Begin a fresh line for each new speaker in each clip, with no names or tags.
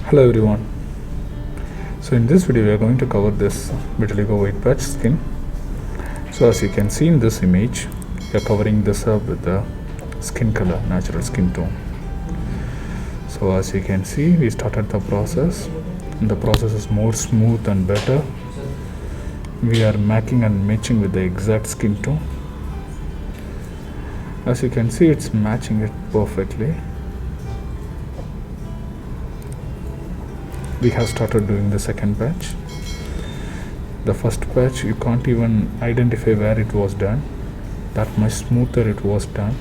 Hello everyone. So in this video we are going to cover this Vitiligo white patch skin. So as you can see in this image, we are covering this up with the skin color, natural skin tone. So as you can see, we started the process and the process is more smooth and better. We are matching and matching with the exact skin tone. As you can see, it's matching it perfectly. We have started doing the second patch. The first patch you can't even identify where it was done. That much smoother it was done.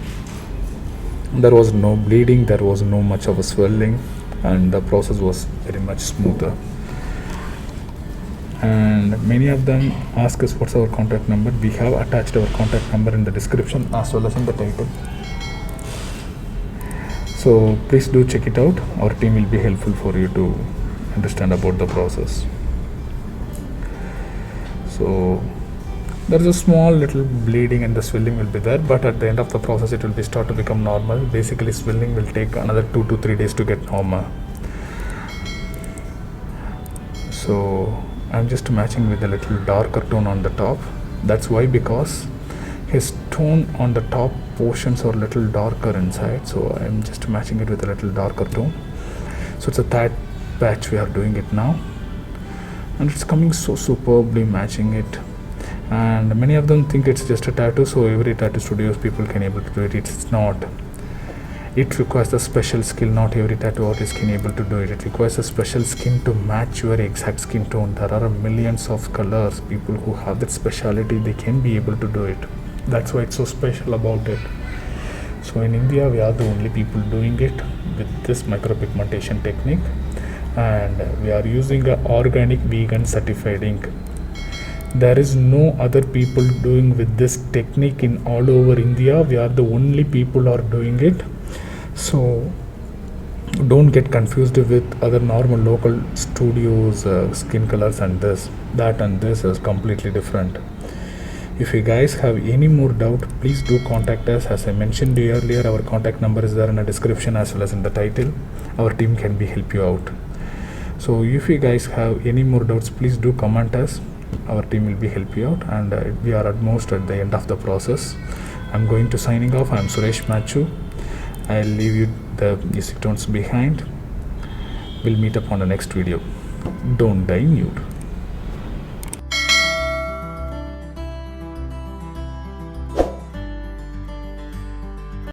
There was no bleeding, there was no much of a swelling, and the process was very much smoother. And many of them ask us what's our contact number. We have attached our contact number in the description as well as in the title. So please do check it out. Our team will be helpful for you to understand about the process. So there is a small little bleeding and the swelling will be there, but at the end of the process it will be start to become normal. Basically swelling will take another 2 to 3 days to get normal. So I'm just matching with a little darker tone on the top. That's why, because his tone on the top portions are a little darker inside, so I'm just matching it with a little darker tone. So it's a third patch we are doing it now, and it's coming so superbly matching it. And many of them think it's just a tattoo, so every tattoo studios people can able to do it. It's not. It requires a special skill. Not every tattoo artist can able to do it. It requires a special skin to match your exact skin tone. There are millions of colors. People who have that speciality, they can be able to do it. That's why it's so special about it. So in India, we are the only people doing it with this micropigmentation technique, and we are using a organic vegan certified ink. There is no other people doing with this technique in all over India. We are the only people are doing it. So don't get confused with other normal local studios, skin colors and this, that and this is completely different. If you guys have any more doubt, please do contact us. As I mentioned earlier, our contact number is there in the description as well as in the title. Our team can be help you out. So if you guys have any more doubts, please do comment us. Our team will be help you out, and we are at most at the end of the process. I'm going to signing off. I'm Suresh Machu. I'll leave you the music tones behind. We'll meet up on the next video. Don't die nude.